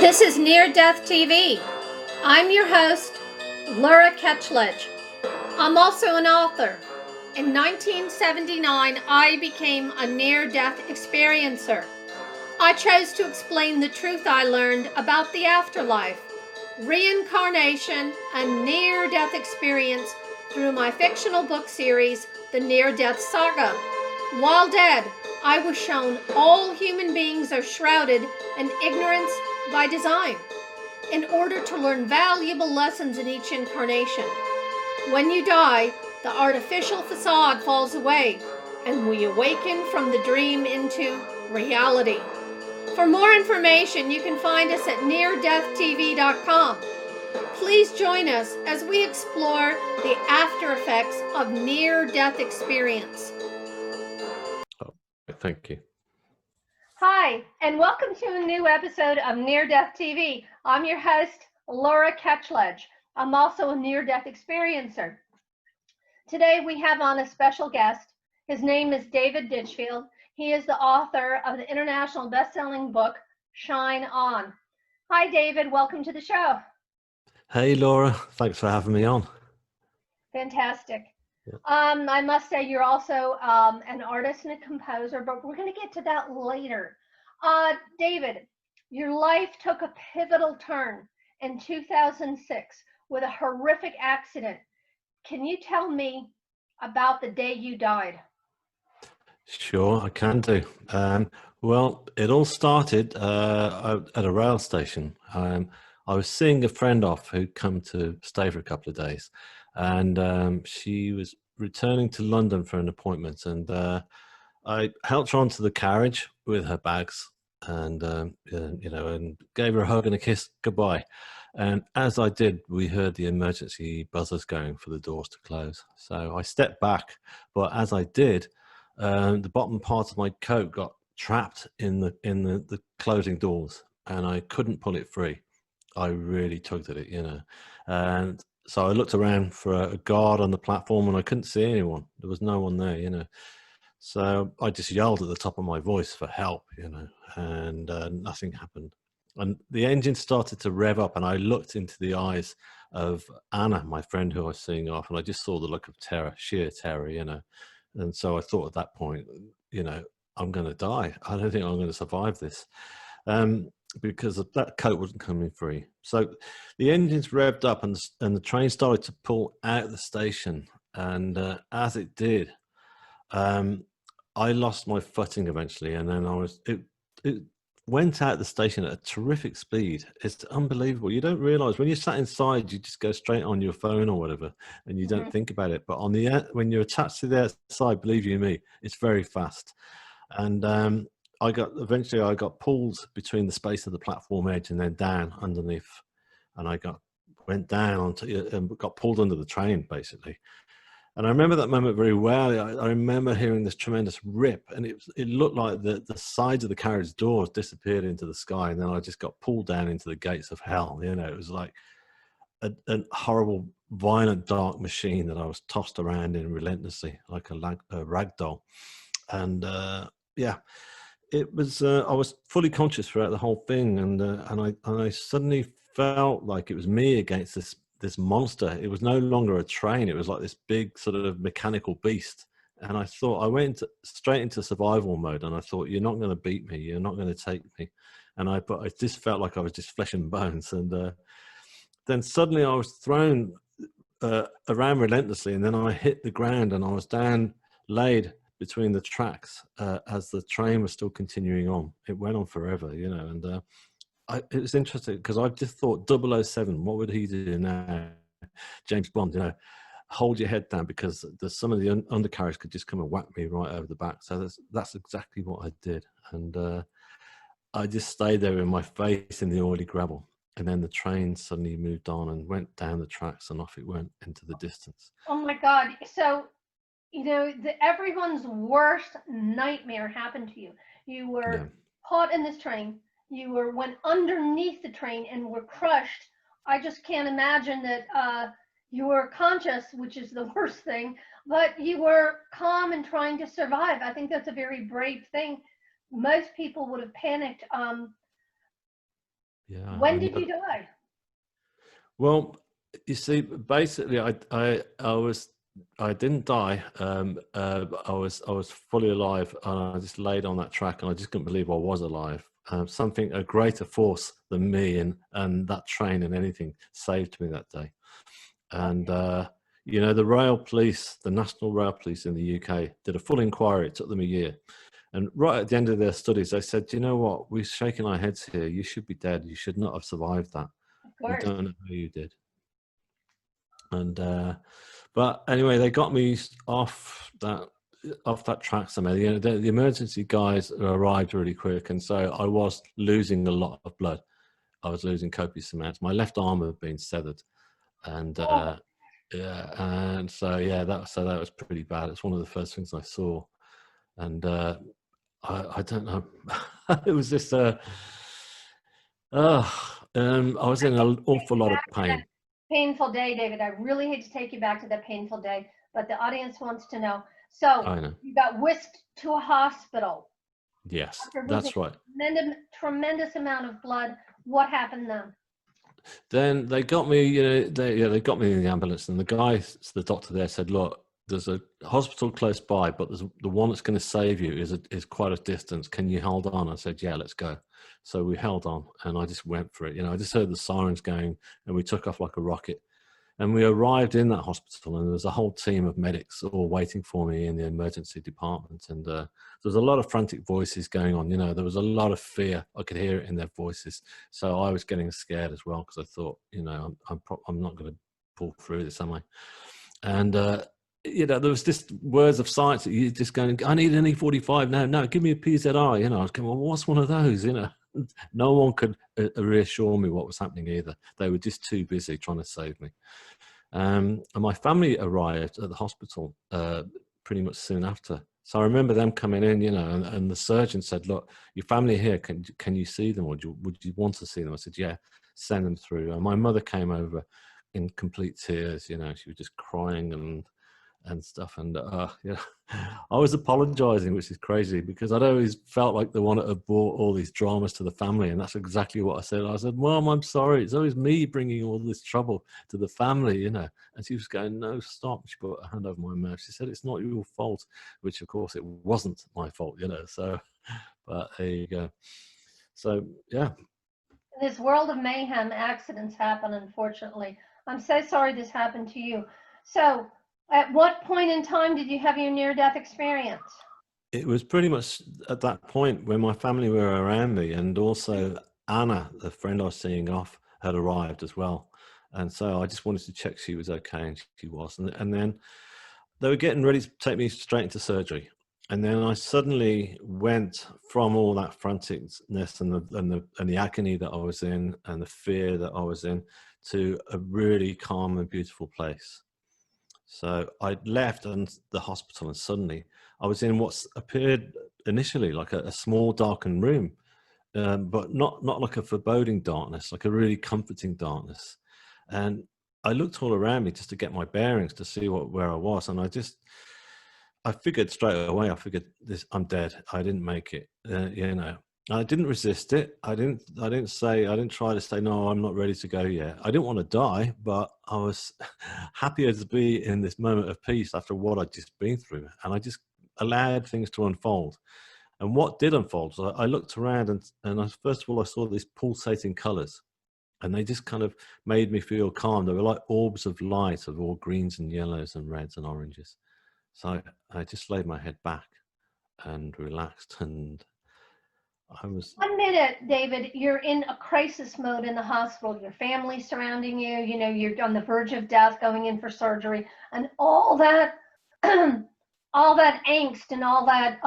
This is Near-DeathTV. I'm your host, LURA KETCHLEDGE. I'm also an author. In 1979, I became a near-death experiencer. I chose to explain the truth I learned about the afterlife, reincarnation, and near-death experience through my fictional book series, The Near-Death Saga. While dead, I was shown all human beings are shrouded in ignorance by design, in order to learn valuable lessons in each incarnation. When you die, the artificial facade falls away, and we awaken from the dream into reality. For more information, you can find us at neardeathtv.com. Please join us as we explore the after effects of near-death experience. Oh, thank you. Hi, and welcome to a new episode of Near-Death TV. I'm your host, LURA KETCHLEDGE. I'm also a near-death experiencer. Today we have on a special guest. His name is David Ditchfield. He is the author of the international best-selling book, Shine On. Hi, David. Welcome to the show. Hey, Laura. Thanks for having me on. Fantastic. Yeah. I must say you're also an artist and a composer, but we're going to get to that later. David, your life took a pivotal turn in 2006 with a horrific accident. Can you tell me about the day you died? Sure, I can do. Well, it all started at a rail station. I was seeing a friend off who'd come to stay for a couple of days, and she was returning to London for an appointment, and I helped her onto the carriage with her bags, and and gave her a hug and a kiss goodbye. And as I did, we heard the emergency buzzers going for the doors to close. So I stepped back, but as I did, the bottom part of my coat got trapped in the closing doors, and I couldn't pull it free. I really tugged at it, and so I looked around for a guard on the platform, and I couldn't see anyone. There was no one there, So I just yelled at the top of my voice for help, and nothing happened. And the engine started to rev up, and I looked into the eyes of Anna, my friend who I was seeing off, and I just saw the look of terror, sheer terror, And so I thought at that point, I'm going to die. I don't think I'm going to survive this, because that coat wasn't coming free. So the engines revved up, and the train started to pull out of the station. And as it did, I lost my footing eventually, and then it went out the station at a terrific speed. It's unbelievable. You don't realize when you're sat inside, you just go straight on your phone or whatever, and you don't think about it. But on when you're attached to the outside, believe you me, it's very fast. And eventually I got pulled between the space of the platform edge and then down underneath, and I went down and got pulled under the train basically. And I remember that moment very well. I remember hearing this tremendous rip, and it looked like the sides of the carriage doors disappeared into the sky, and then I just got pulled down into the gates of hell. It was like a horrible, violent, dark machine that I was tossed around in relentlessly, like a rag doll. And it was. I was fully conscious throughout the whole thing, and I suddenly felt like it was me against this monster. It was no longer a train. It was like this big sort of mechanical beast. And I thought, I went straight into survival mode, and I thought, you're not going to beat me. You're not going to take me. But I just felt like I was just flesh and bones. And then suddenly I was thrown around relentlessly, and then I hit the ground, and I was down, laid between the tracks as the train was still continuing on. It went on forever, and it was interesting because I just thought 007, what would he do now? James Bond, hold your head down, because some of the undercarriage could just come and whack me right over the back. So that's exactly what I did. And I just stayed there with my face in the oily gravel. And then the train suddenly moved on and went down the tracks, and off it went into the distance. Oh my God. So, everyone's worst nightmare happened to you. You were caught in this train. You went underneath the train and were crushed. I just can't imagine that you were conscious, which is the worst thing, but you were calm and trying to survive. I think that's a very brave thing. Most people would have panicked. Yeah, When I did you know. die? Well, you see, basically, I didn't die. I was fully alive, and I just laid on that track, and I just couldn't believe I was alive. Something, a greater force than me, and that train and anything saved me that day. And you know, the rail police, the National Rail Police in the UK, did a full inquiry. It took them a year. And right at the end of their studies, they said, "You know what? We're shaking our heads here. You should be dead. You should not have survived that. Of We course. don't know how you did." And but anyway, they got me off that track somehow. You know, the emergency guys arrived really quick, and so I was losing a lot of blood. I was losing copious amounts. My left arm had been severed, and Oh, yeah, and so yeah, that was pretty bad. It's one of the first things I saw, and I don't know. It was just I was in an awful lot of pain. painful day, David. I really hate to take you back to that painful day, but the audience wants to know. So I know. you got whisked to a hospital Yes, after losing that's right. a tremendous amount of blood. What happened then? Then they got me, you know, they got me in the ambulance, and the doctor there said, "Look, there's a hospital close by, but the one that's going to save you is quite a distance. Can you hold on?" I said, "Yeah, let's go." So we held on, and I just went for it. You know, I just heard the sirens going, and we took off like a rocket. And we arrived in that hospital, and there was a whole team of medics all waiting for me in the emergency department. And there was a lot of frantic voices going on. You know, there was a lot of fear. I could hear it in their voices. So I was getting scared as well, because I thought, you know, I'm not going to pull through this, am I? And you know, there was just words of science that you just going, "I need an E45 now. No, give me a PZR." You know, I was going, "Well, what's one of those?" You know, no one could reassure me what was happening either. They were just too busy trying to save me. And my family arrived at the hospital pretty much soon after. So I remember them coming in, you know, and the surgeon said, "Look, your family here. Can you see them, or would you want to see them?" I said, "Yeah, send them through." And my mother came over in complete tears. You know, she was just crying and stuff. And yeah, I was apologizing, which is crazy, because I'd always felt like the one that had brought all these dramas to the family, and that's exactly what I said. I said, "Mom, I'm sorry. It's always me bringing all this trouble to the family, you know." And she was going, "No, stop." She put her hand over my mouth. She said, "It's not your fault," which of course it wasn't my fault, you know. So, but there you go. So yeah, In this world of mayhem, accidents happen, unfortunately. I'm so sorry this happened to you. So, at what point in time did you have your near-death experience? it was pretty much at that point when my family were around me, and also Anna, the friend I was seeing off, had arrived as well. And so I just wanted to check she was okay, and she was. And then they were getting ready to take me straight into surgery. And then I suddenly went from all that franticness and the agony that I was in, and the fear that I was in, to a really calm and beautiful place. So I left the hospital, and suddenly I was in what appeared initially like a small darkened room, but not like a foreboding darkness, like a really comforting darkness. And I looked all around me just to get my bearings, to see where I was, and I figured straight away. I figured this: I'm dead. I didn't make it. You know. I didn't resist it. I didn't say. I didn't try to say no. I'm not ready to go yet. I didn't want to die, but I was happier to be in this moment of peace after what I'd just been through, and I just allowed things to unfold. And what did unfold was I looked around, and first of all I saw these pulsating colours, and they just kind of made me feel calm. They were like orbs of light of all greens and yellows and reds and oranges. So I just laid my head back and relaxed, and I was. 1 minute, David, you're in a crisis mode in the hospital. Your family surrounding you, you know, you're on the verge of death, going in for surgery, and all that, all that angst and all that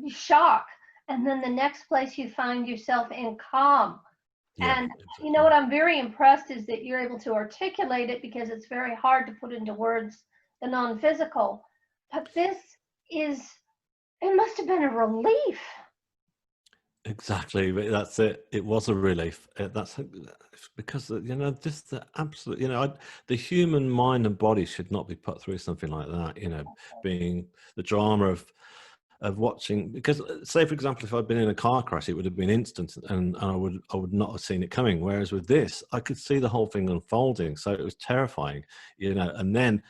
shock. And then the next place you find yourself in calm. Yeah, And you know exactly. what I'm very impressed is that you're able to articulate it, because it's very hard to put into words the non-physical. But this is, it must have been a relief. Exactly, but that's it. It was a relief. That's because you know, just the absolute. You know, the human mind and body should not be put through something like that. You know, being the drama of watching, because say for example, if I'd been in a car crash, it would have been instant, and I would not have seen it coming. Whereas with this, I could see the whole thing unfolding, so it was terrifying, you know. And then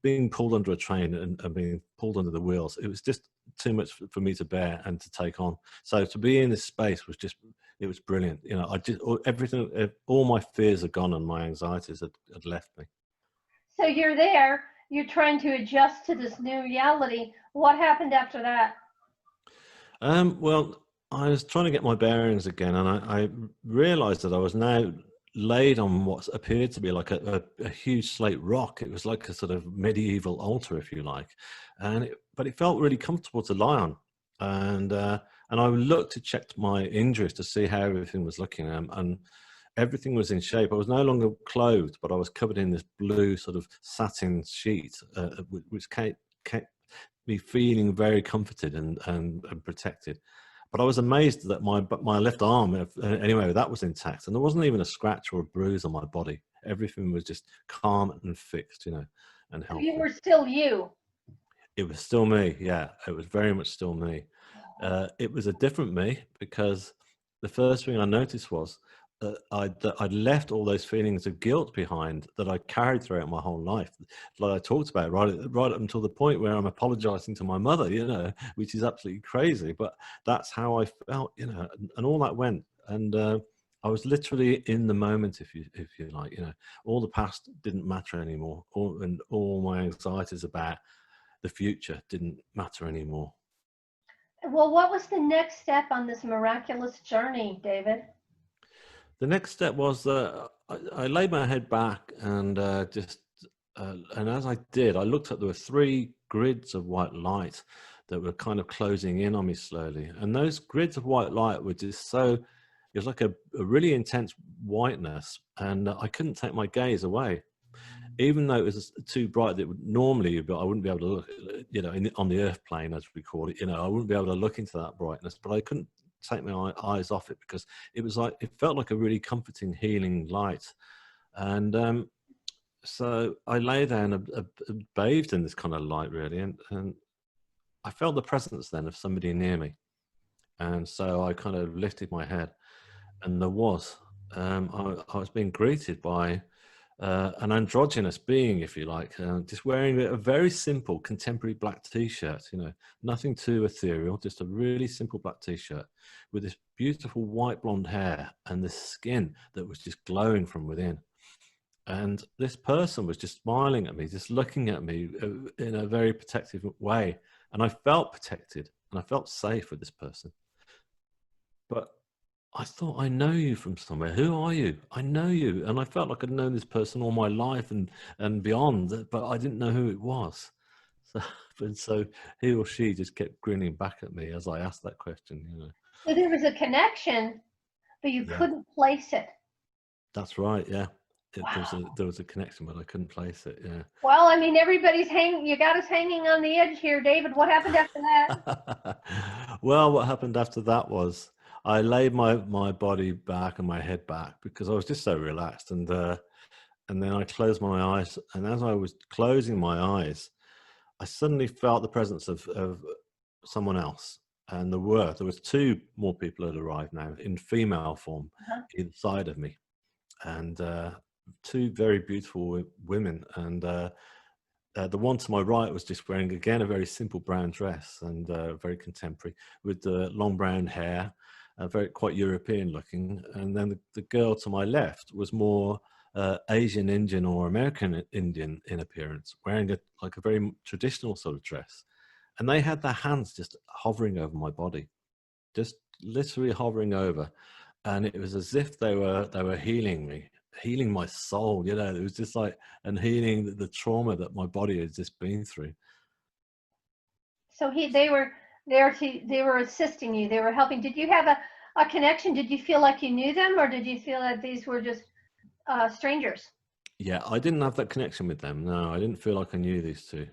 being pulled under a train and being pulled under the wheels, it was just too much for me to bear and to take on. So to be in this space was just, it was brilliant, you know. I just, everything, all my fears are gone and my anxieties had left me. So you're there, you're trying to adjust to this new reality. What happened after that? Well, I was trying to get my bearings again, and I realized that I was now laid on what appeared to be like a huge slate rock. It was like a sort of medieval altar, if you like, but it felt really comfortable to lie on. And I looked to check my injuries to see how everything was looking, and everything was in shape. I was no longer clothed, but I was covered in this blue sort of satin sheet, which kept me feeling very comforted and protected. But I was amazed that my left arm, anyway, that was intact, and there wasn't even a scratch or a bruise on my body. Everything was just calm and fixed, you know, and healthy. You were still you. It was still me, yeah. It was very much still me. It was a different me, because the first thing I noticed was I'd left all those feelings of guilt behind that I carried throughout my whole life, like I talked about, right up until the point where I'm apologizing to my mother, you know, which is absolutely crazy, but that's how I felt, you know, and all that went. And I was literally in the moment, if you like, you know. All the past didn't matter anymore, and all my anxieties about the future didn't matter anymore. Well, what was the next step on this miraculous journey, David? The next step was that I laid my head back and and as I did, I looked up. There were 3 grids of white light that were kind of closing in on me slowly. And those grids of white light were just so, it was like a really intense whiteness, and I couldn't take my gaze away. Even though it was too bright, that would normally, but I wouldn't be able to look, you know, on the earth plane, as we call it, you know, I wouldn't be able to look into that brightness, but I couldn't take my eyes off it, because it was like, it felt like a really comforting, healing light. And so I lay there and bathed in this kind of light, really, and I felt the presence then of somebody near me. And so I kind of lifted my head, and there was, I was being greeted by an androgynous being, if you like, just wearing a very simple contemporary black t-shirt, you know, nothing too ethereal, just a really simple black t-shirt with this beautiful white blonde hair and this skin that was just glowing from within. And this person was just smiling at me, just looking at me in a very protective way. And I felt protected and I felt safe with this person. But I thought, I know you from somewhere. Who are you? I know you. And I felt like I'd known this person all my life and beyond, but I didn't know who it was. So he or she just kept grinning back at me as I asked that question, you know. So there was a connection, but you couldn't place it. That's right, yeah. There was a connection, but I couldn't place it, yeah. Well, I mean, everybody's hanging, you got us hanging on the edge here, David. What happened after that? Well, what happened after that was I laid my body back and my head back, because I was just so relaxed, and then I closed my eyes, and as I was closing my eyes, I suddenly felt the presence of someone else. And there was 2 more people had arrived now in female form either side of me, and 2 very beautiful women. And the one to my right was just wearing, again, a very simple brown dress, and very contemporary, with the long brown hair, quite European looking. And then the girl to my left was more Asian Indian or American Indian in appearance, wearing like a very traditional sort of dress. And they had their hands just hovering over my body, just literally hovering over. And it was as if they were healing me, healing my soul, you know. It was just like, and healing the trauma that my body had just been through. So they were there they were assisting you, they were helping. Did you have a connection? Did you feel like you knew them, or did you feel that these were just strangers? Yeah, I didn't have that connection with them. No, I didn't feel like I knew these 2,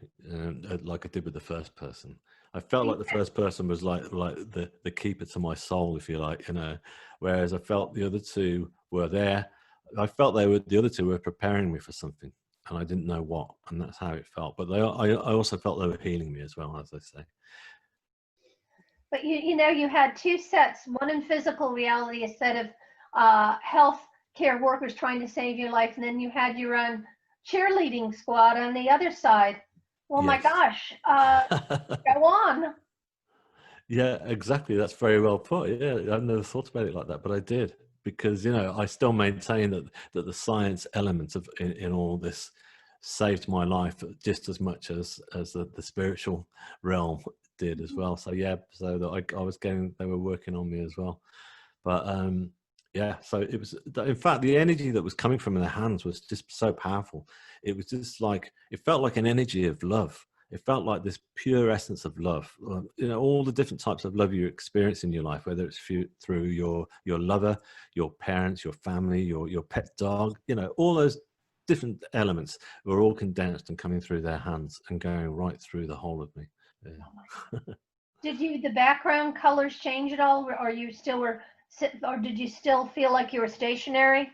like I did with the first person. I felt like the first person was like the keeper to my soul, if you like, you know. Whereas I felt the other 2 were there. I felt the other 2 were preparing me for something, and I didn't know what, and that's how it felt. But I also felt they were healing me as well, as I say. But you know, you had two sets, one in physical reality, a set of health care workers trying to save your life, and then you had your own cheerleading squad on the other side. Well, my Yes. gosh, go on. Yeah, exactly. That's very well put. Yeah, I've never thought about it like that, but I did, because, you know, I still maintain that the science element of in all this saved my life just as much as the spiritual realm did as well. So yeah, so that I was getting, they were working on me as well. But yeah, so it was, in fact, the energy that was coming from their hands was just so powerful. It was just like, it felt like an energy of love. It felt like this pure essence of love. You know, all the different types of love you experience in your life, whether it's through your lover, your parents, your family, your pet dog, you know, all those different elements were all condensed and coming through their hands and going right through the whole of me. Yeah. Did the background colors change at all, or you still were, or did you still feel like you were stationary?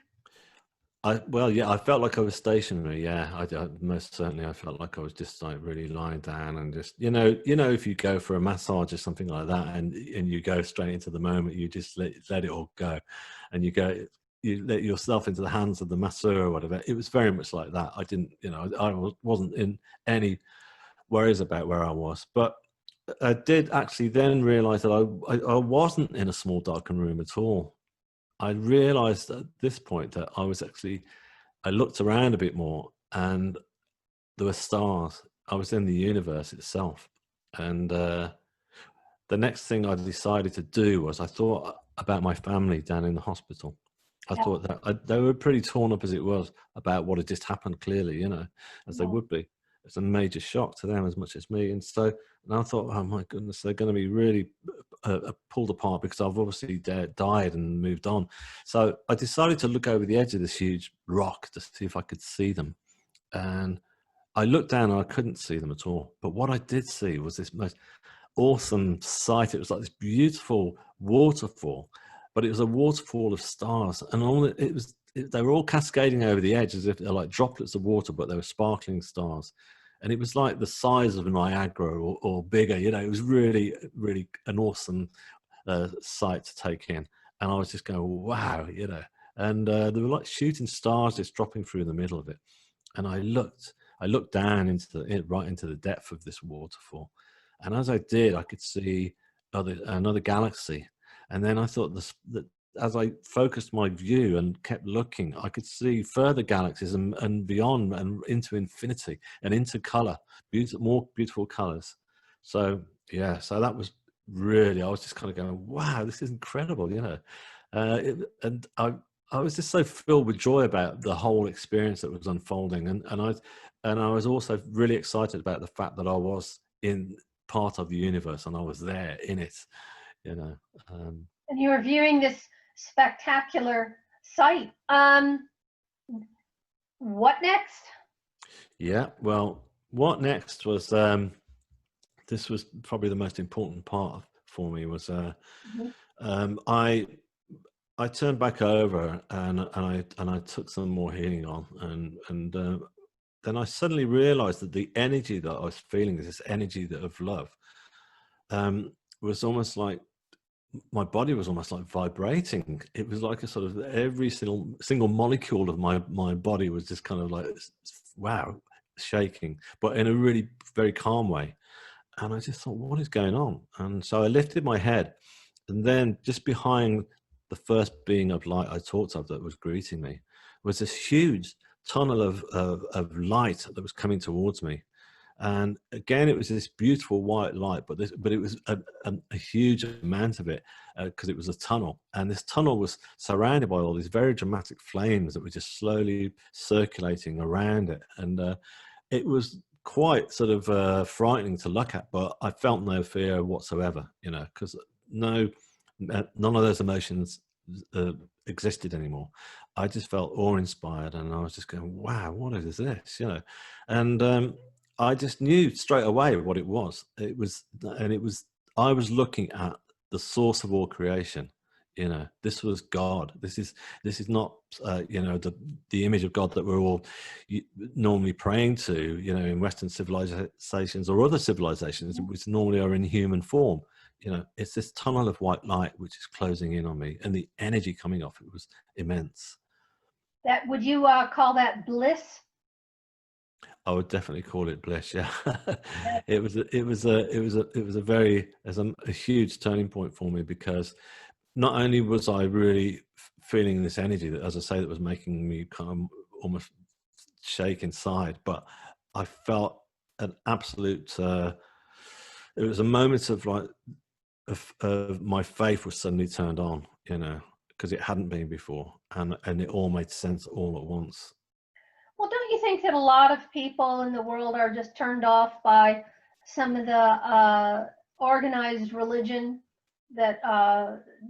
Well, yeah, I felt like I was stationary. Yeah, most certainly I felt like I was just like really lying down and just, you know, if you go for a massage or something like that, and you go straight into the moment, you just let it all go, and you let yourself into the hands of the masseur or whatever. It was very much like that. I didn't, you know, I wasn't in any worries about where I was, but I did actually then realize that I wasn't in a small darkened room at all. I realized at this point that I looked around a bit more, and there were stars. I was in the universe itself. And the next thing I decided to do was I thought about my family down in the hospital. I Yeah, thought that they were pretty torn up as it was about what had just happened, clearly, you know, as they yeah. would be. It's a major shock to them as much as me. And so, and I thought, oh my goodness, they're going to be really pulled apart because I've obviously died and moved on. So I decided to look over the edge of this huge rock to see if I could see them. And I looked down and I couldn't see them at all. But what I did see was this most awesome sight. It was like this beautiful waterfall, but it was a waterfall of stars, and they were all cascading over the edge as if they're like droplets of water, but they were sparkling stars. And it was like the size of Niagara or bigger. You know, it was really, really an awesome sight to take in. And I was just going, wow, you know. And they were like shooting stars just dropping through the middle of it. And I looked down right into the depth of this waterfall. And as I did, I could see another galaxy. And then I thought that as I focused my view and kept looking, I could see further galaxies and beyond and into infinity and into color, more beautiful colors. So yeah, so that was really, I was just kind of going, wow, this is incredible, you know. And I was just so filled with joy about the whole experience that was unfolding. And I was also really excited about the fact that I was in part of the universe and I was there in it, you know. And you were viewing this spectacular sight. What next? Yeah, well, what next was, this was probably the most important part for me was, I turned back over and I took some more healing on, and then I suddenly realized that the energy that I was feeling, this energy of love, was almost like my body was almost like vibrating. It was like a sort of every single molecule of my body was just kind of like, wow, shaking, but in a really very calm way. And I just thought, what is going on? And so I lifted my head, and then just behind the first being of light I talked of that was greeting me was this huge tunnel of light that was coming towards me. And again, it was this beautiful white light, but it was a huge amount of it, because it was a tunnel, and this tunnel was surrounded by all these very dramatic flames that were just slowly circulating around it, and it was quite sort of frightening to look at. But I felt no fear whatsoever, you know, because none of those emotions existed anymore. I just felt awe-inspired, and I was just going, "Wow, what is this?" You know, and I just knew straight away what it was. It was, I was looking at the source of all creation. You know, this was God. This is not, you know, the image of God that we're all normally praying to, you know, in Western civilizations or other civilizations, which normally are in human form. you know, it's this tunnel of white light which is closing in on me, and the energy coming off it was immense. That, would you call that bliss? I would definitely call it bliss. Yeah, it was a huge turning point for me, because not only was I really feeling this energy that, as I say, that was making me kind of almost shake inside, but I felt an absolute. It was a moment of like, of my faith was suddenly turned on, you know, because it hadn't been before, and it all made sense all at once. Well, don't you think that a lot of people in the world are just turned off by some of the organized religion that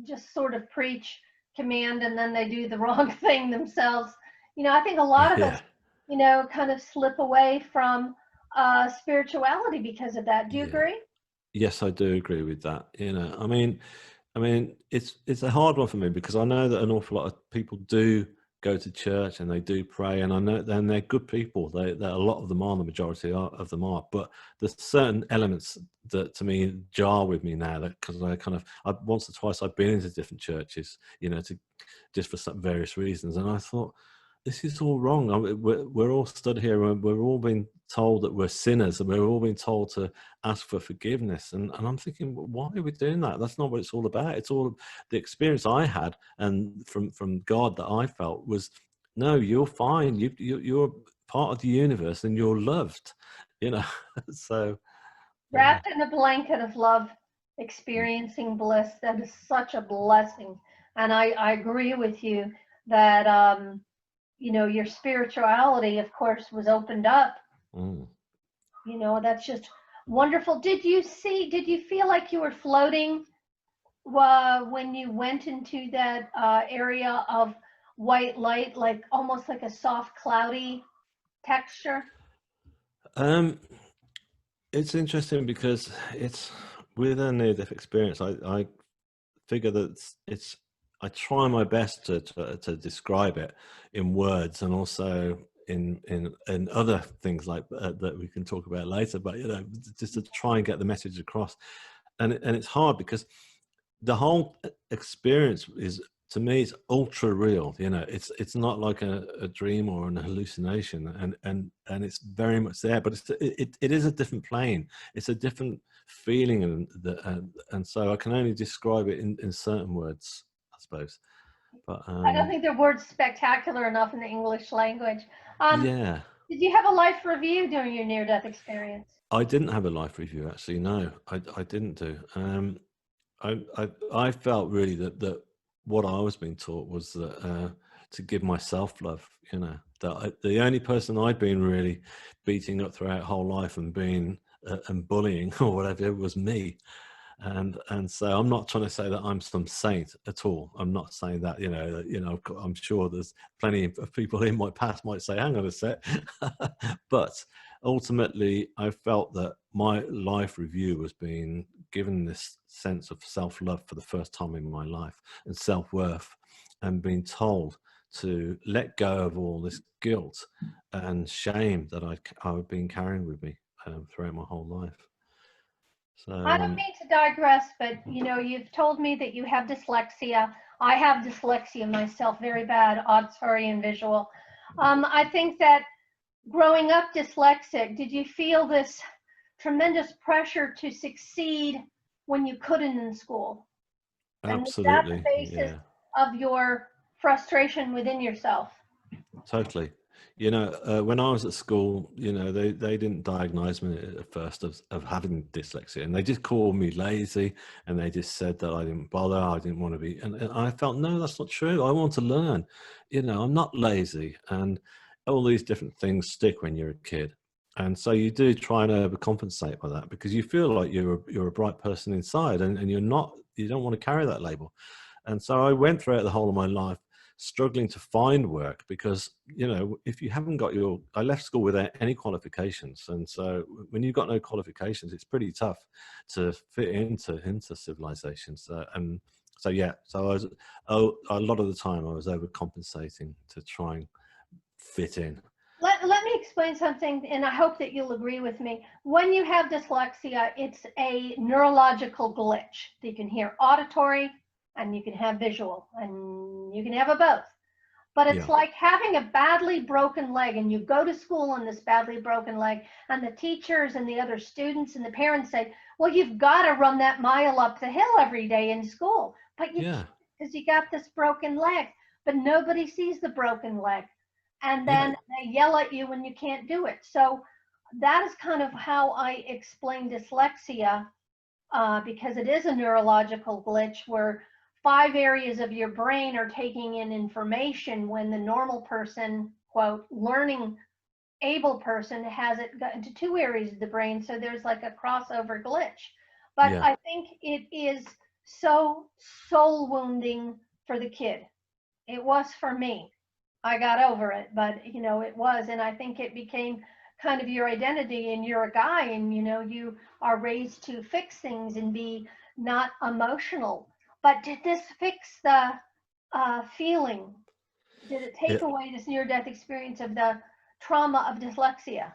just sort of preach command and then they do the wrong thing themselves? You know, I think a lot of us, Yeah, you know, kind of slip away from spirituality because of that. Do you yeah. agree? Yes, I do agree with that. You know, I mean, it's a hard one for me, because I know that an awful lot of people do go to church and they do pray, and I know then they're good people. A lot of them are, the majority of them are. But there's certain elements that to me jar with me now, that because once or twice I've been into different churches, you know, to just for some various reasons, and I thought, this is all wrong. We're all stood here and we're all being told that we're sinners, and we're all being told to ask for forgiveness. And I'm thinking, why are we doing that? That's not what it's all about. It's all the experience I had, and from God that I felt was, no, you're fine. You're part of the universe and you're loved, you know. So, yeah. Wrapped in a blanket of love, experiencing bliss. That is such a blessing. And I agree with you that, you know, your spirituality, of course, was opened up. Mm. You know, that's just wonderful. Did you feel like you were floating when you went into that area of white light, like almost like a soft, cloudy texture? Um, it's interesting because it's with a near-death experience. I figure that I try my best to describe it in words, and also in other things like that we can talk about later. But you know, just to try and get the message across, and it's hard because the whole experience is, to me, it's ultra real. You know, it's not like a dream or an hallucination, and it's very much there, but it is a different plane. It's a different feeling, and so I can only describe it in certain words, I suppose. But I don't think the word's spectacular enough in the English language. Um, yeah, did you have a life review during your near-death experience? I didn't have a life review, actually. No, I didn't do. I felt really that what I was being taught was that to give myself love. You know, that the only person I'd been really beating up throughout whole life and being and bullying or whatever was me. And so I'm not trying to say that I'm some saint at all. I'm not saying that, I'm sure there's plenty of people in my past might say, hang on a sec. But ultimately, I felt that my life review was being given this sense of self-love for the first time in my life, and self-worth, and being told to let go of all this guilt and shame that I've been carrying with me throughout my whole life. So I don't mean to digress, but you know, you've told me that you have dyslexia. I have dyslexia myself, very bad, auditory and visual. I think that growing up dyslexic, did you feel this tremendous pressure to succeed when you couldn't in school? And was that the absolutely, basis yeah. of your frustration within yourself? Totally. You know, when I was at school, you know, they didn't diagnose me at first of having dyslexia, and they just called me lazy, and they just said that I didn't bother, I didn't want to be, and I felt, no, that's not true. I want to learn. You know, I'm not lazy, and all these different things stick when you're a kid, and so you do try and overcompensate by that, because you feel like you're a bright person inside, and you're not. You don't want to carry that label, and so I went throughout the whole of my life struggling to find work, because you know, if you haven't got I left school without any qualifications, and so when you've got no qualifications, it's pretty tough to fit into civilization. So yeah, so a lot of the time I was overcompensating to try and fit in. Let me explain something, and I hope that you'll agree with me. When you have dyslexia, it's a neurological glitch. You can hear auditory, and you can have visual, and you can have a both. But it's Yeah. like having a badly broken leg, and you go to school on this badly broken leg, and the teachers and the other students and the parents say, well, you've got to run that mile up the hill every day in school. But you can't, because you got this broken leg. But nobody sees the broken leg. And then they yell at you when you can't do it. So that is kind of how I explain dyslexia, because it is a neurological glitch where 5 areas of your brain are taking in information when the normal person, quote, learning able person has it got into 2 areas of the brain. So there's like a crossover glitch. But I think it is so soul wounding for the kid. It was for me. I got over it, but you know, it was, and I think it became kind of your identity, and you're a guy, and you know, you are raised to fix things and be not emotional. But did this fix the feeling? Did it take away this near-death experience of the trauma of dyslexia?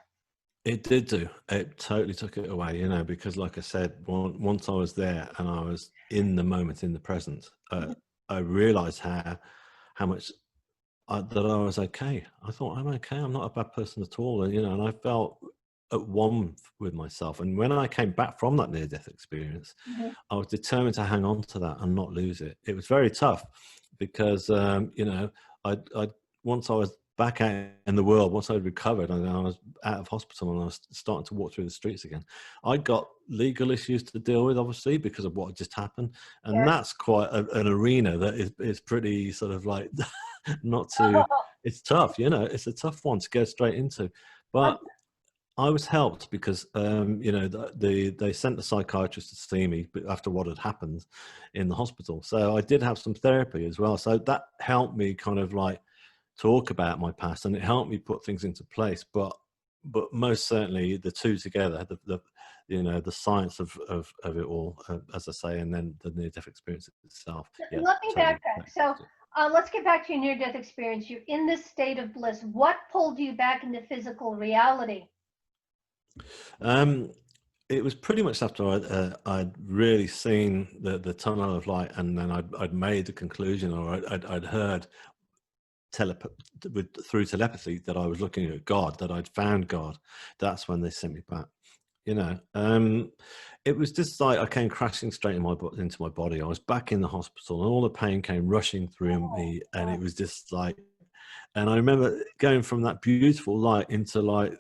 It did do. It totally took it away, you know, because like I said, once I was there and I was in the moment, in the present, I realized how much that I was okay. I thought, I'm okay. I'm not a bad person at all. And, you know, and I felt at one with myself. And when I came back from that near-death experience, I was determined to hang on to that and not lose it. It was very tough because, you know, once I was back out in the world, once I'd recovered and I was out of hospital and I was starting to walk through the streets again, I got legal issues to deal with, obviously, because of what had just happened. And that's quite an arena that is pretty sort of like not to, it's tough, you know, it's a tough one to go straight into. But I was helped because, you know, they sent the psychiatrist to see me after what had happened in the hospital. So I did have some therapy as well. So that helped me kind of like talk about my past, and it helped me put things into place. But most certainly the two together, the you know, the science of it all, as I say, and then the near-death experience itself. Yeah, let me totally. backtrack. So let's get back to your near-death experience. You're in this state of bliss. What pulled you back into physical reality? It was pretty much after I'd really seen the tunnel of light, and then I'd made the conclusion, or I'd heard through telepathy that I was looking at God, that I'd found God. That's when they sent me back. You know, it was just like I came crashing straight into my body. I was back in the hospital, and all the pain came rushing through me, and it was just like. And I remember going from that beautiful light into like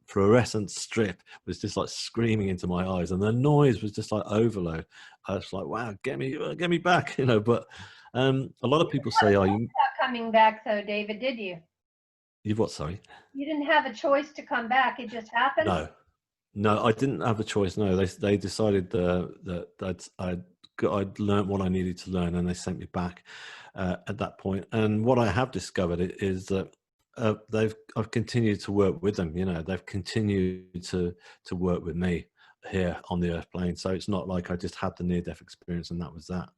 fluorescent strip was just like screaming into my eyes, and the noise was just like overload. I was like, wow, get me back, you know. But a lot of people say, "Are you coming back though, David? Did you? You've what? Sorry. You didn't have a choice to come back. It just happened. No, I didn't have a choice. No, they decided that I'd learned what I needed to learn, and they sent me back at that point. And what I have discovered is that I've continued to work with them. You know, they've continued to work with me here on the Earth plane. So it's not like I just had the near-death experience and that was that.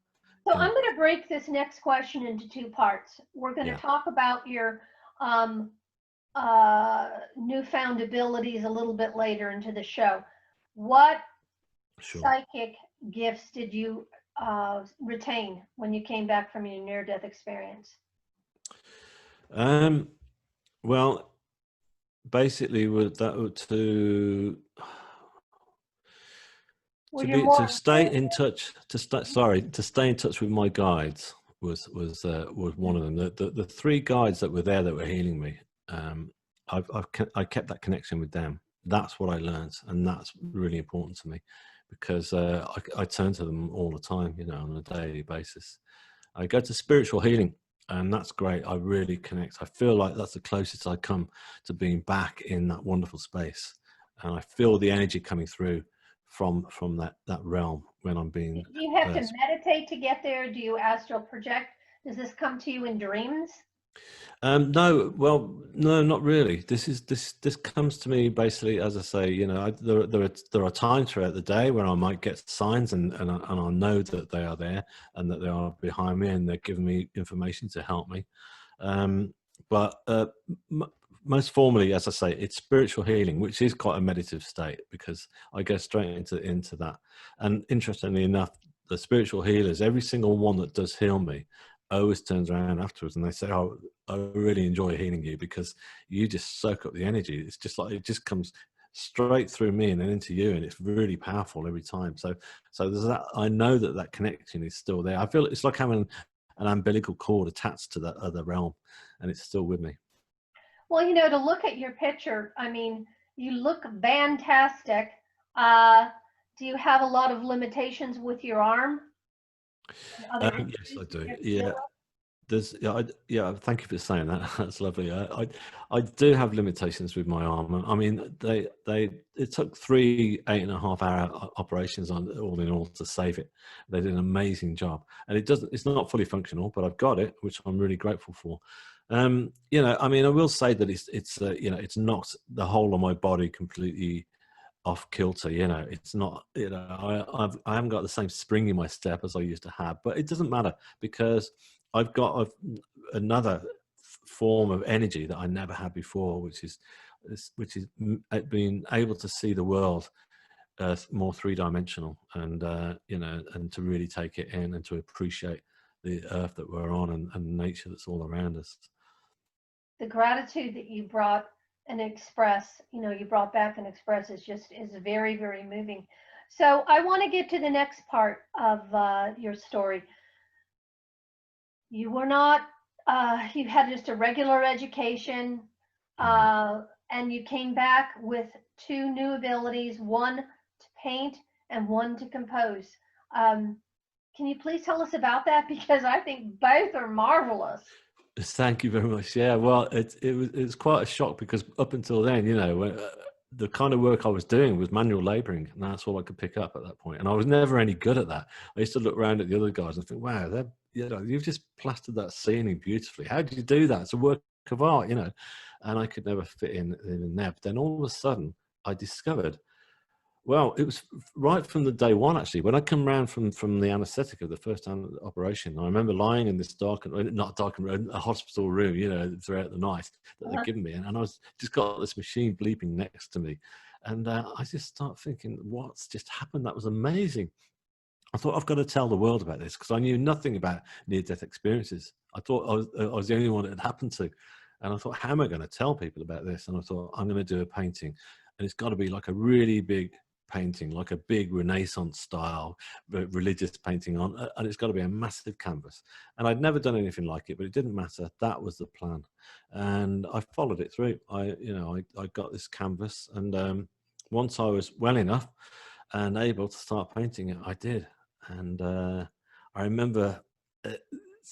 So I'm going to break this next question into 2 parts. We're going to talk about your newfound abilities a little bit later into the show. What psychic gifts did you retain when you came back from your near-death experience? Well, basically, to stay in touch, to stay in touch with my guides was one of them. The 3 guides that were there that were healing me. I kept that connection with them. That's what I learned, and that's really important to me because I turn to them all the time, you know, on a daily basis. I go to spiritual healing, and that's great. I really connect. I feel like that's the closest I come to being back in that wonderful space, and I feel the energy coming through from that realm when I'm being. Do you have to meditate to get there? Do you astral project? Does this come to you in dreams? No, well, no, not really. This comes to me basically, as I say, you know, there are times throughout the day where I might get signs, and I know that they are there and that they are behind me, and they're giving me information to help me. But most formally, as I say, it's spiritual healing, which is quite a meditative state, because I go straight into that. And interestingly enough, the spiritual healers, every single one that does heal me, always turns around afterwards and they say, "Oh, I really enjoy healing you, because you just soak up the energy. It's just like it just comes straight through me and then into you, and it's really powerful every time." So there's that. I know that that connection is still there. I feel it's like having an umbilical cord attached to that other realm, and it's still with me. Well, you know, to look at your picture, I mean, you look fantastic. Uh, do you have a lot of limitations with your arm and other Yes, I issues that do. you have to deal Yeah, there's yeah. Thank you for saying that. That's lovely. I do have limitations with my arm. I mean, it took 3 8.5 hour operations on all in all to save it. They did an amazing job, and it's not fully functional, but I've got it, which I'm really grateful for. You know, I mean, I will say that it's you know, it's knocked the whole of my body completely off kilter. You know, it's not, you know, I haven't got the same spring in my step as I used to have, but it doesn't matter, because I've got another form of energy that I never had before, which is being able to see the world more three-dimensional, and you know, and to really take it in and to appreciate the earth that we're on, and nature that's all around us. The gratitude that you brought and express, you know, you brought back and express is very, very moving. So I want to get to the next part of your story. You were not, you had just a regular education, and you came back with two new abilities, one to paint and one to compose. Um, can you please tell us about that? Because I think both are marvelous. Thank you very much. Yeah, well, it was quite a shock, because up until then, you know, the kind of work I was doing was manual laboring, and that's all I could pick up at that point. And I was never any good at that. I used to look around at the other guys and think, "Wow, you know, you've just plastered that ceiling beautifully. How did you do that? It's a work of art, you know." And I could never fit in there. But then all of a sudden, I discovered, well, it was right from the day one, actually. When I come round from the anaesthetic of the first operation, I remember lying in this not dark room, a hospital room, you know, throughout the night that they'd given me. And I was just got this machine bleeping next to me. And I just start thinking, what's just happened? That was amazing. I thought, I've got to tell the world about this, because I knew nothing about near-death experiences. I thought I was the only one it had happened to. And I thought, how am I going to tell people about this? And I thought, I'm going to do a painting. And it's got to be like a really big painting, like a big Renaissance style religious painting and it's got to be a massive canvas. And I'd never done anything like it, but it didn't matter. That was the plan, and I followed it through. I got this canvas, and once I was well enough and able to start painting it, I did. And I remember there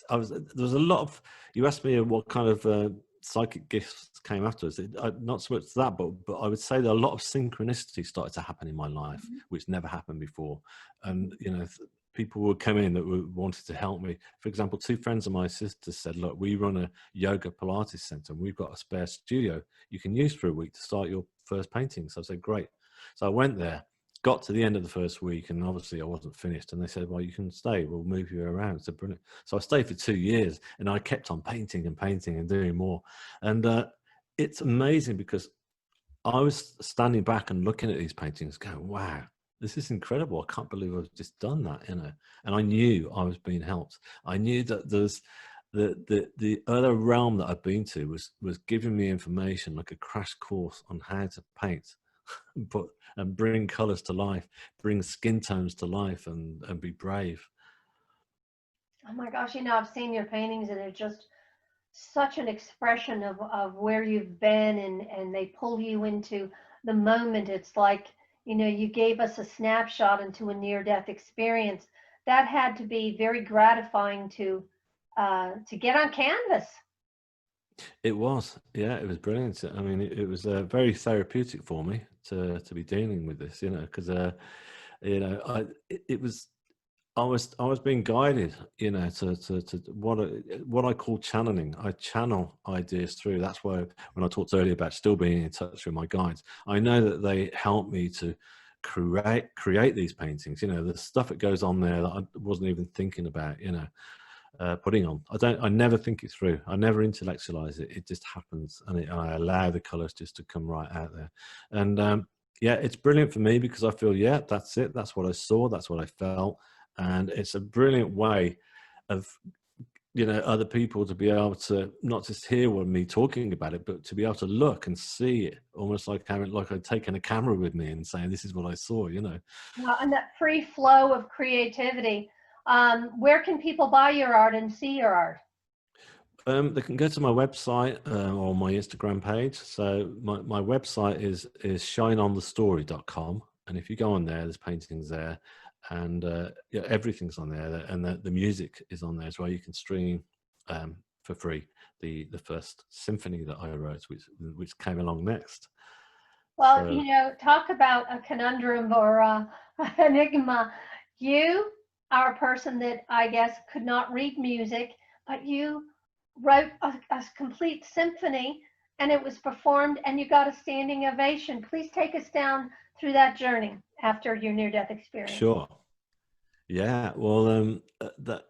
was a lot of, you asked me what kind of psychic gifts came afterwards. Not so much that, but I would say that a lot of synchronicity started to happen in my life, which never happened before. And you know, people would come in that wanted to help me. For example, two friends of my sisters said, "Look, we run a yoga Pilates center, and we've got a spare studio you can use for a week to start your first painting." So I said, "Great." So I went there, got to the end of the first week, and obviously I wasn't finished, and they said, "Well, you can stay, we'll move you around." So brilliant. So I stayed for 2 years, and I kept on painting and painting and doing more. And it's amazing, because I was standing back and looking at these paintings going, wow, this is incredible. I can't believe I've just done that, you know. And I knew I was being helped. I knew that there's the other realm that I've been to was giving me information, like a crash course on how to paint and bring colors to life, bring skin tones to life, and be brave. Oh my gosh, you know, I've seen your paintings and they're just such an expression of where you've been, and they pull you into the moment. It's like, you know, you gave us a snapshot into a near-death experience. That had to be very gratifying to get on canvas. It was, yeah, it was brilliant. I mean, it was very therapeutic for me to be dealing with this, you know, because you know, it was, I was being guided, you know, to what I call channeling. I channel ideas through. That's why when I talked earlier about still being in touch with my guides, I know that they help me to create these paintings. You know, the stuff that goes on there that I wasn't even thinking about, you know. putting on. I never think it through. I never intellectualize it. It just happens, and I allow the colors just to come right out there. And yeah, it's brilliant for me because I feel, yeah, that's it. That's what I saw. That's what I felt. And it's a brilliant way of, other people to be able to not just hear me talking about it, but to be able to look and see it, almost like I'd taken a camera with me and saying, this is what I saw, And that free flow of creativity. Where can people buy your art and see your art? They can go to my website or my Instagram page. So my website is shineonthestory.com. And if you go on there, there's paintings there, and yeah, everything's on there, and the music is on there as well. You can stream for free the first symphony that I wrote, which came along next. Well, talk about a conundrum or enigma. You are a person that I guess could not read music, but you wrote a complete symphony, and it was performed, and you got a standing ovation. Please take us down through that journey after your near-death experience. Sure. Yeah. Well, that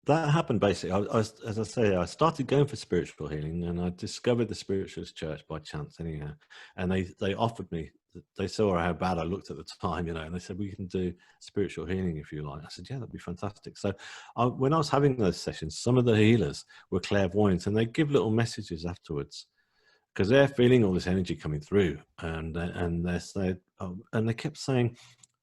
happened basically. As I say, I started going for spiritual healing, and I discovered the Spiritualist Church by chance, anyhow. And they offered me. They saw how bad I looked at the time, and they said, we can do spiritual healing if you like. I said, yeah, that'd be fantastic. So when I was having those sessions, some of the healers were clairvoyant, and they give little messages afterwards because they're feeling all this energy coming through, and they kept saying,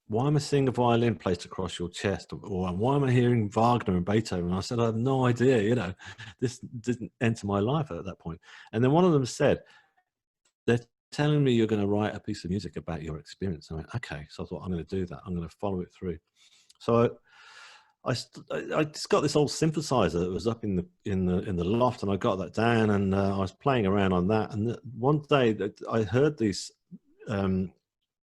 why am I seeing a violin placed across your chest? Or why am I hearing Wagner and Beethoven? And I said, I have no idea, this didn't enter my life at that point. And then one of them said, they're telling me you're going to write a piece of music about your experience. And I went, okay. So I thought, I'm going to do that. I'm going to follow it through. So I just got this old synthesizer that was up in the loft, and I got that down, and I was playing around on that. And one day I heard these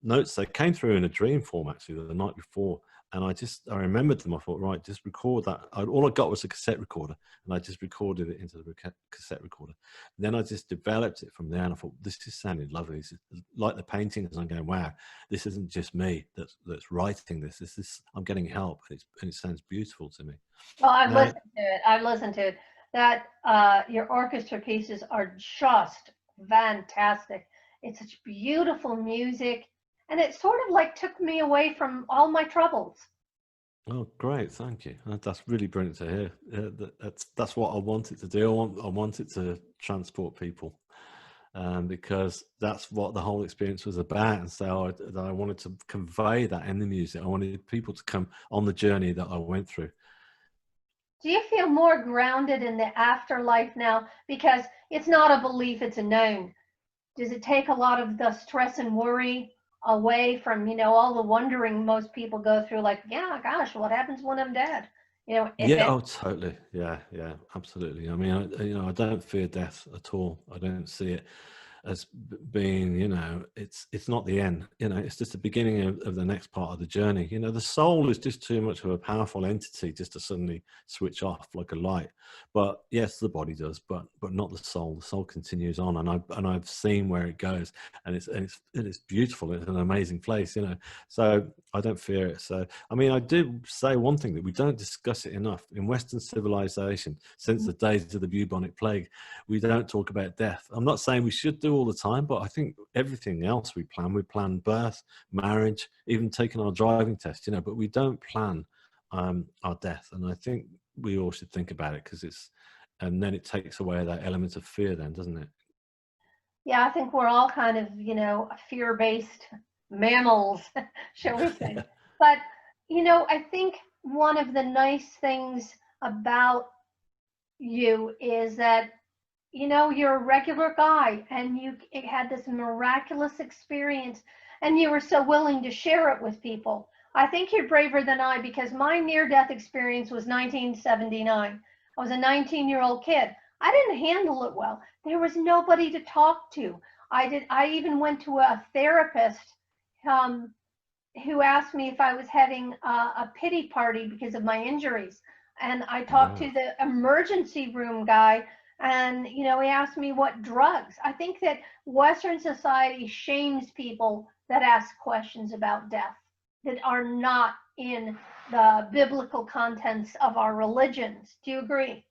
notes. They came through in a dream form actually the night before, and I remembered them. I thought, right, just record that. All I got was a cassette recorder, and I just recorded it into the cassette recorder. And then I just developed it from there, and I thought, this just sounded lovely. This is like the paintings. I'm going, wow, this isn't just me that's writing this. I'm getting help, and it sounds beautiful to me. Well, I've listened to it. That your orchestra pieces are just fantastic. It's such beautiful music. And it sort of like took me away from all my troubles. Oh, great. Thank you. That's really brilliant to hear. That's what I wanted to do. I wanted to transport people, because that's what the whole experience was about. And so I wanted to convey that in the music. I wanted people to come on the journey that I went through. Do you feel more grounded in the afterlife now? Because it's not a belief, it's a known. Does it take a lot of the stress and worry away from, all the wondering most people go through, like, yeah, gosh, what happens when I'm dead? Yeah, oh, totally. Yeah, absolutely. I mean, I don't fear death at all. I don't see it as being, it's not the end. It's just the beginning of the next part of the journey. The soul is just too much of a powerful entity just to suddenly switch off like a light. But yes, the body does, but not the soul. The soul continues on, and I've seen where it goes, and it's beautiful. It's an amazing place, So I don't fear it. So I mean, I do say one thing, that we don't discuss it enough in Western civilization. Since the days of the bubonic plague, we don't talk about death. I'm not saying we should do all the time, but I think everything else we plan birth, marriage, even taking our driving test, but we don't plan our death. And I think we all should think about it, and then it takes away that element of fear then, doesn't it? Yeah, I think we're all kind of, fear-based mammals, shall we say. But, I think one of the nice things about you is that you're a regular guy, and you had this miraculous experience, and you were so willing to share it with people. I think you're braver than I, because my near-death experience was 1979. I was a 19-year-old kid. I didn't handle it well. There was nobody to talk to. I even went to a therapist who asked me if I was having a pity party because of my injuries. And I talked to the emergency room guy, and, he asked me what drugs. I think that Western society shames people that ask questions about death, that are not in the biblical contents of our religions. Do you agree?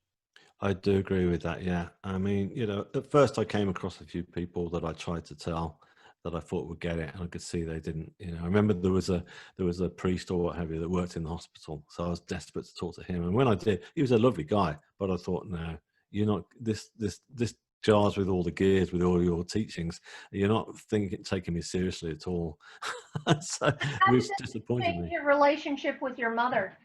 I do agree with that. Yeah. I mean, you know, at first I came across a few people that I tried to tell that I thought would get it, and I could see they didn't. You know, I remember there was a priest or what have you that worked in the hospital, so I was desperate to talk to him. And when I did, he was a lovely guy, but I thought, no, you're not this jars with all the gears with all your teachings. You're not taking me seriously at all. So, How did which that disappointed change me. your relationship with your mother?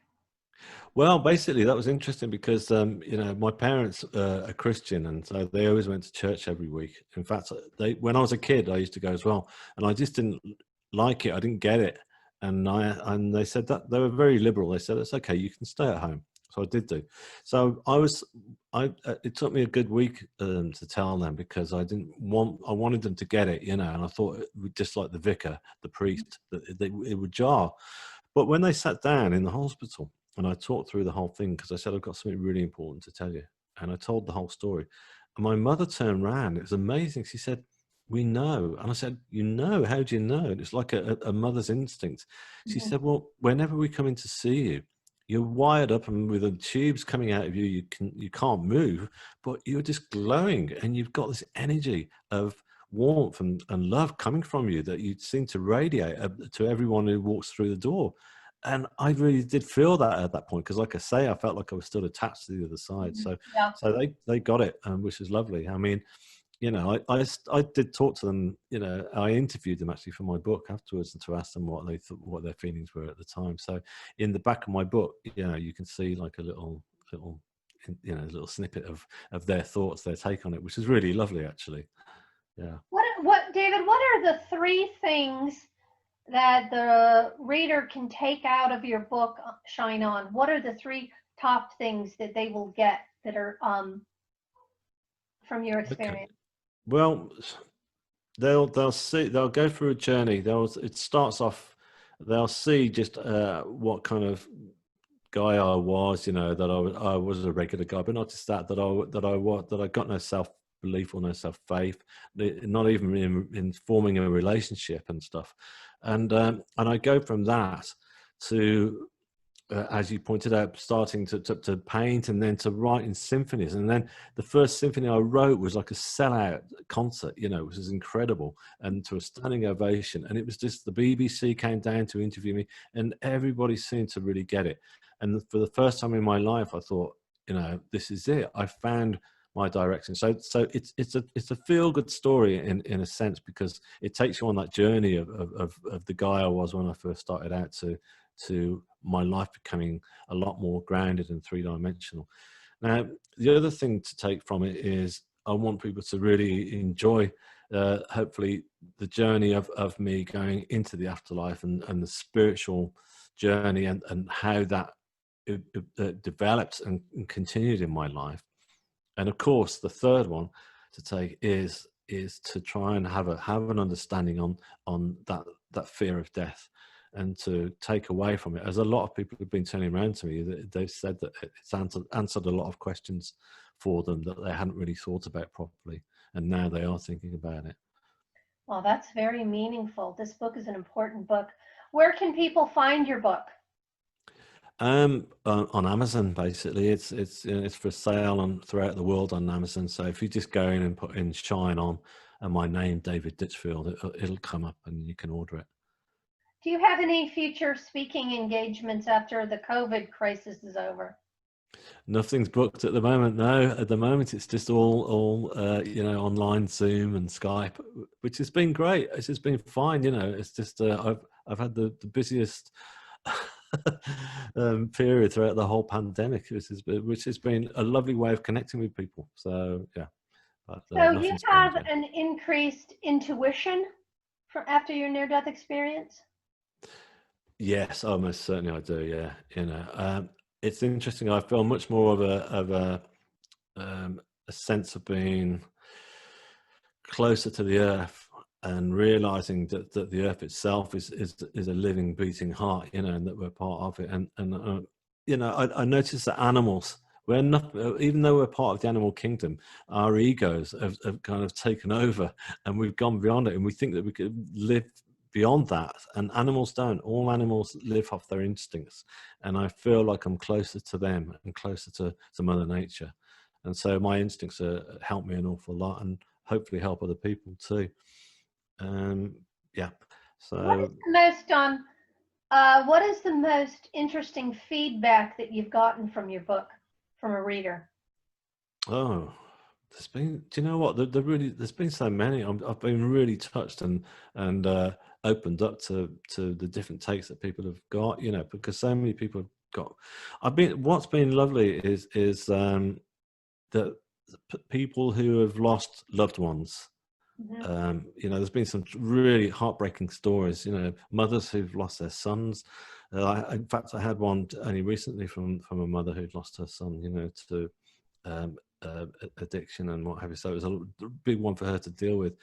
Well, basically, that was interesting because you know, my parents are Christian, and so they always went to church every week. In fact, when I was a kid, I used to go as well, and I just didn't like it. I didn't get it, and they said that they were very liberal. They said it's okay, you can stay at home. So I did do. So it took me a good week to tell them because I wanted them to get it, you know, and I thought just like the vicar, the priest, that it would jar. But when they sat down in the hospital and I talked through the whole thing, because I said, I've got something really important to tell you. And I told the whole story. And my mother turned around. It was amazing. She said, we know. And I said, you know, how do you know? And it's like a mother's instinct. She Mhm. said, well, whenever we come in to see you, you're wired up and with the tubes coming out of you, you can't move, but you're just glowing and you've got this energy of warmth and love coming from you that you seem to radiate to everyone who walks through the door. And I really did feel that at that point because, like I say, I felt like I was still attached to the other side. Mhm. So, Yeah. so they got it, which is lovely. I mean, you know, I did talk to them. You know, I interviewed them actually for my book afterwards and to ask them what they thought, what their feelings were at the time. So, in the back of my book, you know, you can see like a little, you know, little snippet of their thoughts, their take on it, which is really lovely, actually. Yeah. David, what are the three things that the reader can take out of your book, Shine On? What are the three top things that they will get that are from your Okay. experience? Well, they'll see, they'll go through a journey. It starts off, they'll see just what kind of guy I was, you know, that I was a regular guy, but not just that, that I got no self belief or no self faith, not even in forming a relationship and stuff. And I go from that to as you pointed out, starting to paint and then to write in symphonies. And then the first symphony I wrote was like a sellout concert, you know, which was incredible, and to a standing ovation. And it was just the BBC came down to interview me, and everybody seemed to really get it. And for the first time in my life, I thought, you know, this is it. I found my direction. So it's a feel good story in a sense, because it takes you on that journey of the guy I was when I first started out to my life becoming a lot more grounded and three-dimensional. Now, the other thing to take from it is I want people to really enjoy, hopefully, the journey of me going into the afterlife and the spiritual journey and how that developed and continued in my life. And of course, the third one to take is to try and have an understanding on that fear of death, and to take away from it, as a lot of people have been turning around to me, they've said that it's answered a lot of questions for them that they hadn't really thought about properly, and now they are thinking about it. Well, that's very meaningful. This book is an important book. Where can people find your book? On Amazon, basically, it's for sale on throughout the world on Amazon. So if you just go in and put in Shine On and my name, David Ditchfield, it'll come up and you can order it. Do you have any future speaking engagements after the COVID crisis is over? Nothing's booked at the moment. No, at the moment it's just all you know, online Zoom and Skype, which has been great. It's just been fine. You know, it's just I've had the busiest period throughout the whole pandemic, which has been a lovely way of connecting with people. So yeah, but So you nothing's planned have yet. an increased intuition from after your near-death experience? Yes, almost certainly I do. Yeah, you know, it's interesting. I feel much more a sense of being closer to the earth and realizing that the earth itself is a living, beating heart, you know, and that we're part of it. And you know, I noticed that animals, we're not, even though we're part of the animal kingdom, our egos have kind of taken over, and we've gone beyond it, and we think that we could live beyond that, and animals don't. All animals live off their instincts, and I feel like I'm closer to them and closer to Mother Nature, and so my instincts help me an awful lot, and hopefully help other people too. Yeah. So what is the most interesting feedback that you've gotten from your book, from a reader? Oh, there's been, do you know what? There's been so many. I've been really touched and opened up to the different takes that people have got. You know, because so many people have got. What's been lovely is that people who have lost loved ones. Mm-hmm. You know, there's been some really heartbreaking stories. You know, mothers who've lost their sons. In fact, I had one only recently from a mother who'd lost her son. You know, to addiction and what have you. So it was a big one for her to deal with,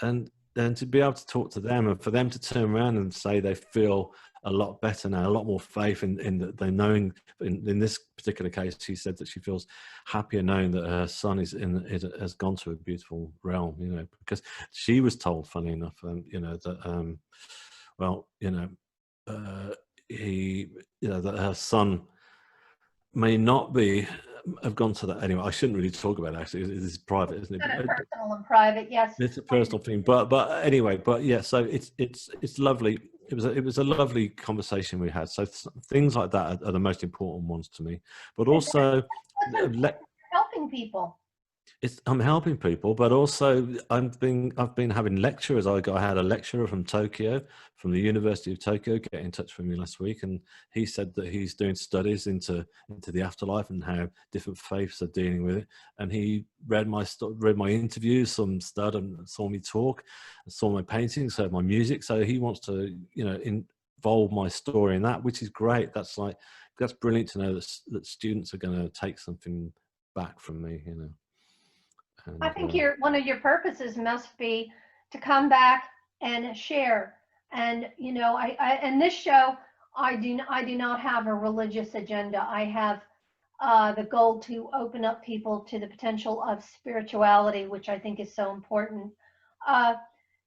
and then to be able to talk to them and for them to turn around and say they feel a lot better now, a lot more faith in the knowing. In this particular case, she said that she feels happier knowing that her son has gone to a beautiful realm. You know, because she was told, funny enough, you know that well, you know, that her son may not have gone to that anyway. I shouldn't really talk about it, actually. It is private, isn't it? Kind of personal and private, yes. It's a personal thing, but anyway, but yeah. So it's lovely. It was a lovely conversation we had. So things like that are the most important ones to me. But also, helping people. I'm helping people, but also I've been having lecturers. I had a lecturer from Tokyo, from the University of Tokyo, get in touch with me last week, and he said that he's doing studies into the afterlife and how different faiths are dealing with it. And he read my interviews, some stud, and saw me talk, saw my paintings, heard my music. So he wants to, you know, involve my story in that, which is great. That's brilliant to know that students are going to take something back from me, you know. And, I think one of your purposes must be to come back and share. And you know, I in this show, I do not have a religious agenda. I have the goal to open up people to the potential of spirituality, which I think is so important.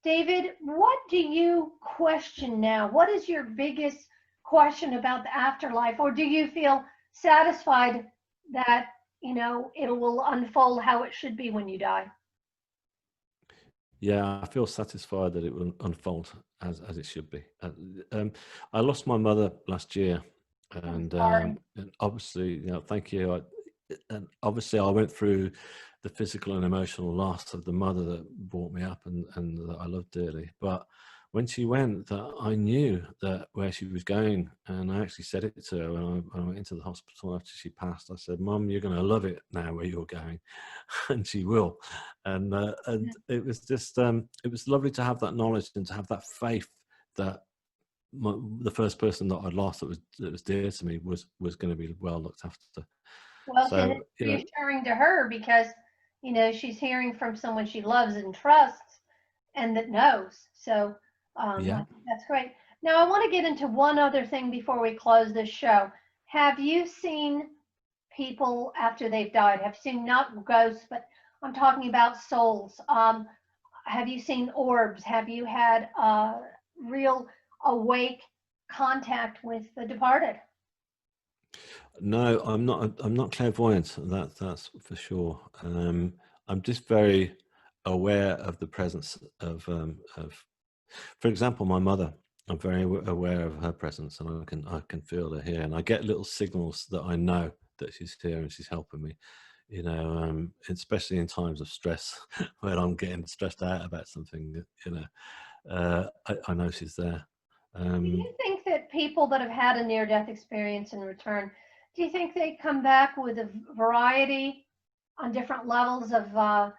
David, what do you question now? What is your biggest question about the afterlife? Or do you feel satisfied that, you know, it will unfold how it should be when you die? Yeah, I feel satisfied that it will unfold as it should be. I lost my mother last year, and obviously, you know, thank you. And obviously, I went through the physical and emotional loss of the mother that brought me up and that I loved dearly. But when she went, that I knew that where she was going, and I actually said it to her when I went into the hospital after she passed. I said, "Mum, you're going to love it now where you're going," and she will. And it was just it was lovely to have that knowledge and to have that faith that the first person that I'd lost that was dear to me was going to be well looked after. Well, So, and it's reassuring to her because, you know, she's hearing from someone she loves and trusts and that knows. So yeah. that's great. Now, I want to get into one other thing before we close this show. Have you seen people after they've died? Have you seen, not ghosts, but I'm talking about souls? Have you seen orbs? Have you had real awake contact with the departed? No, I'm not clairvoyant. That's for sure. I'm just very aware of the presence of, for example, my mother. I'm very aware of her presence, and I can feel her here, and I get little signals that I know that she's here and she's helping me. You know, especially in times of stress when I'm getting stressed out about something. You know, I know she's there. Do you think that people that have had a near-death experience in return, do you think they come back with a variety on different levels of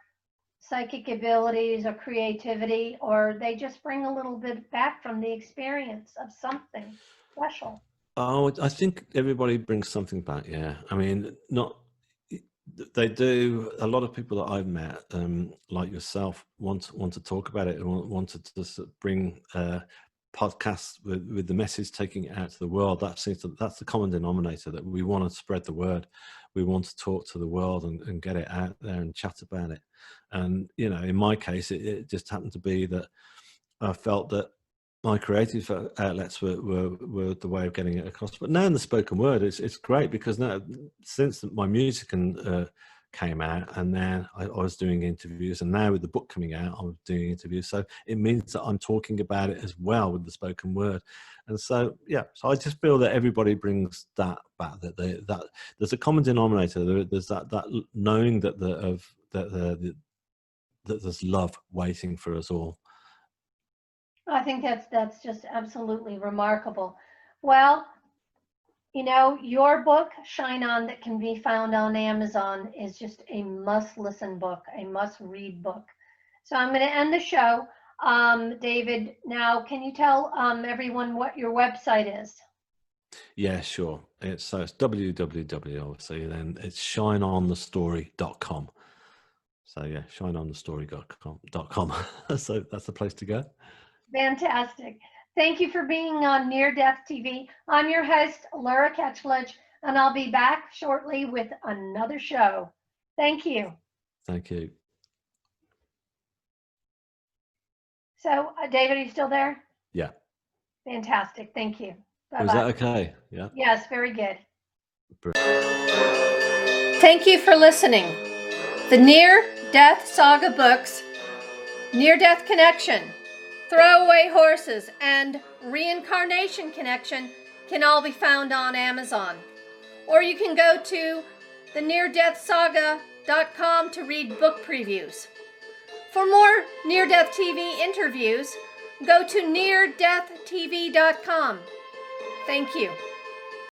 psychic abilities or creativity, or they just bring a little bit back from the experience of something special? Oh, I think everybody brings something back. Yeah, I mean, not they do. A lot of people that I've met, like yourself, want to talk about it and want to just bring podcasts with the message, taking it out to the world. That's the common denominator, that we want to spread the word. We want to talk to the world and get it out there and chat about it. And you know, in my case, it just happened to be that I felt that my creative outlets were the way of getting it across. But now in the spoken word, it's great because now, since my music came out, and then I was doing interviews, and now with the book coming out, I'm doing interviews. So it means that I'm talking about it as well with the spoken word. And so, yeah, so I just feel that everybody brings that back, that there's a common denominator. There's that knowing that that there's love waiting for us all. I think that's just absolutely remarkable. Well, you know, your book, Shine On, that can be found on Amazon, is just a must-listen book, a must-read book. So I'm going to end the show. David, now can you tell everyone what your website is? Yeah, sure. It's www, obviously, then it's shineonthestory.com. So yeah, shineonthestory.com. So that's the place to go. Fantastic. Thank you for being on Near-DeathTV. I'm your host, LURA KETCHLEDGE, and I'll be back shortly with another show. Thank you. Thank you. So, David, are you still there? Yeah. Fantastic. Thank you. Bye-bye. Was that okay? Yeah. Yes, very good. Thank you for listening. The Near-Death Saga books, Near-Death Connection, Throwaway Horses, and Reincarnation Connection can all be found on Amazon. Or you can go to the neardeathsaga.com to read book previews. For more Near-Death TV interviews, go to neardeathtv.com. Thank you.